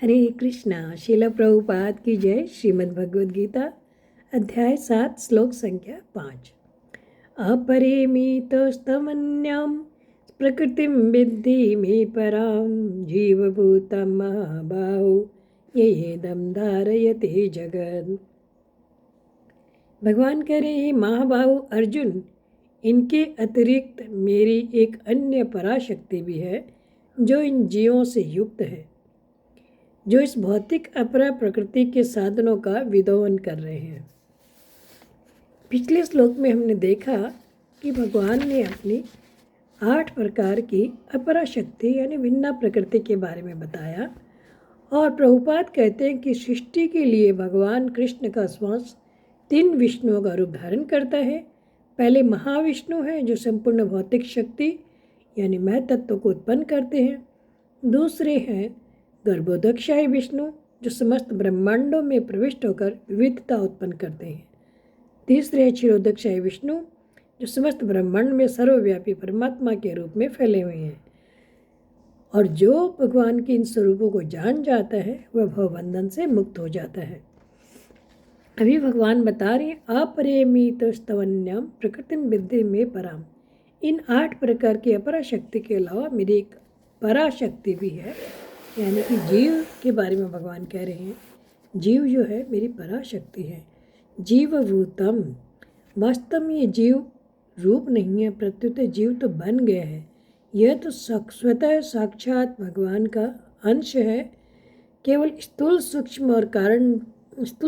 हरे कृष्णा। शिला प्रभुपाद की जय। श्रीमद् भगवद गीता अध्याय 7 श्लोक संख्या 5। अपरिमितस्तमन्यां प्रकृतिं विद्धि मे परां जीवभूतं महाबाहो येदं धारयते जगत्। भगवान कह रहे हैं, महाबाहु अर्जुन, इनके अतिरिक्त मेरी एक अन्य पराशक्ति भी है जो इन जीवों से युक्त है, जो इस भौतिक अपरा प्रकृति के साधनों का विदोहन कर रहे हैं। पिछले श्लोक में हमने देखा कि भगवान ने अपनी 8 प्रकार की अपरा शक्ति यानी भिन्ना प्रकृति के बारे में बताया। और प्रभुपाद कहते हैं कि सृष्टि के लिए भगवान कृष्ण का श्वास 3 विष्णुओं का रूप धारण करता है। पहले महाविष्णु है जो संपूर्ण भौतिक शक्ति यानी महतत्व को उत्पन्न करते हैं। दूसरे हैं गर्भोदकशाही विष्णु जो समस्त ब्रह्मांडों में प्रविष्ट होकर विविधता उत्पन्न करते हैं। तीसरे है क्षीरोदकशाही विष्णु जो समस्त ब्रह्मांड में सर्वव्यापी परमात्मा के रूप में फैले हुए हैं। और जो भगवान के इन स्वरूपों को जान जाता है वह भवबंधन से मुक्त हो जाता है। अभी भगवान बता रहे हैं, अपरिमित स्तवन्यम प्रकृतिम विद्धि में पराम। इन 8 प्रकार की अपरा शक्ति के अलावा मेरी एक पराशक्ति भी है, यानी कि जीव के बारे में भगवान कह रहे हैं। जीव जो है मेरी पराशक्ति है। जीवभूतम, वास्तव में ये जीव रूप नहीं है, प्रत्युत जीव तो बन गया है। यह तो स्वतः साक्षात भगवान का अंश है। केवल स्थूल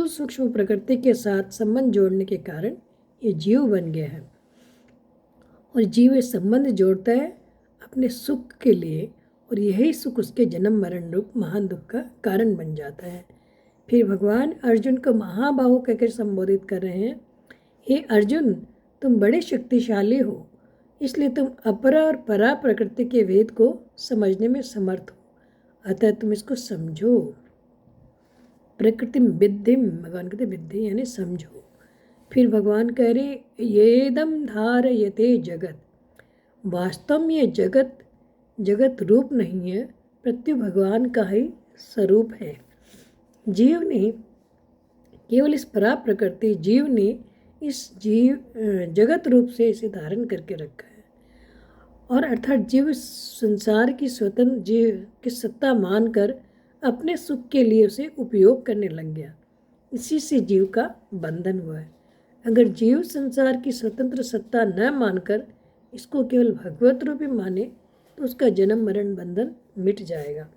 सूक्ष्म प्रकृति के साथ संबंध जोड़ने के कारण ये जीव बन गया है। और जीव ये संबंध जोड़ता है अपने सुख के लिए, और यही सुख उसके जन्म मरण रूप महान दुख का कारण बन जाता है। फिर भगवान अर्जुन को महाबाहु कहकर संबोधित कर रहे हैं, हे अर्जुन, तुम बड़े शक्तिशाली हो, इसलिए तुम अपरा और परा प्रकृति के भेद को समझने में समर्थ हो, अतः तुम इसको समझो। प्रकृतिम विद्धिम, भगवान कहते विद्धि यानी समझो। फिर भगवान कह रहे, येदम धारयते जगत। वास्तव में ये जगत रूप नहीं है, प्रत्यु भगवान का ही स्वरूप है। जीव ने केवल इस परा प्रकृति, जीव ने इस जगत रूप से इसे धारण करके रखा है। और अर्थात जीव संसार की स्वतंत्र जीव की सत्ता मानकर अपने सुख के लिए उसे उपयोग करने लग गया। इसी से जीव का बंधन हुआ है। अगर जीव संसार की स्वतंत्र सत्ता न मानकर इसको केवल भगवत रूपी माने तो उसका जन्म मरण बंधन मिट जाएगा।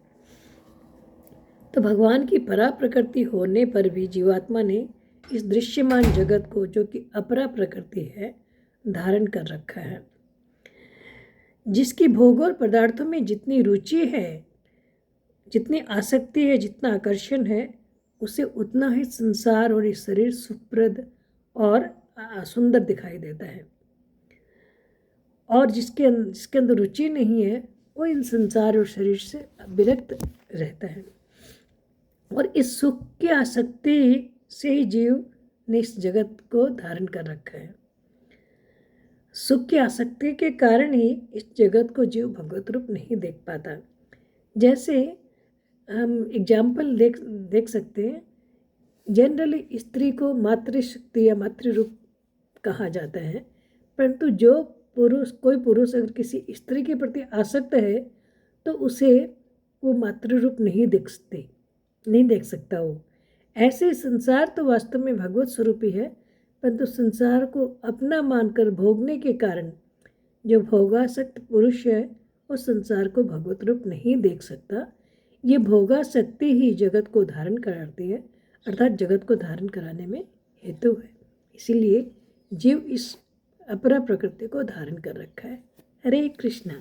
तो भगवान की परा प्रकृति होने पर भी जीवात्मा ने इस दृश्यमान जगत को, जो कि अपरा प्रकृति है, धारण कर रखा है। जिसकी भोग और पदार्थों में जितनी रुचि है, जितनी आसक्ति है, जितना आकर्षण है, उसे उतना ही संसार और ये शरीर सुखप्रद और सुंदर दिखाई देता है। और जिसके अंदर रुचि नहीं है वो इन संसार और शरीर से विरक्त रहता है। और इस सुख की आसक्ति से ही जीव ने इस जगत को धारण कर रखा है। सुख की आसक्ति के कारण ही इस जगत को जीव भगवत रूप नहीं देख पाता। जैसे हम एग्जाम्पल देख सकते हैं, जनरली स्त्री को मातृशक्ति या मातृरूप कहा जाता है, परंतु जो कोई पुरुष अगर किसी स्त्री के प्रति आसक्त है तो उसे वो मातृरूप नहीं देख सकता वो। ऐसे संसार तो वास्तव में भगवत स्वरूप ही है, परंतु संसार को अपना मानकर भोगने के कारण जो भोगासक्त पुरुष है वो संसार को भगवत रूप नहीं देख सकता। ये भोगासक्ति ही जगत को धारण कराती है, अर्थात जगत को धारण कराने में हेतु है। इसीलिए जीव इस अपरा प्रकृति को धारण कर रखा है। हरे कृष्णा।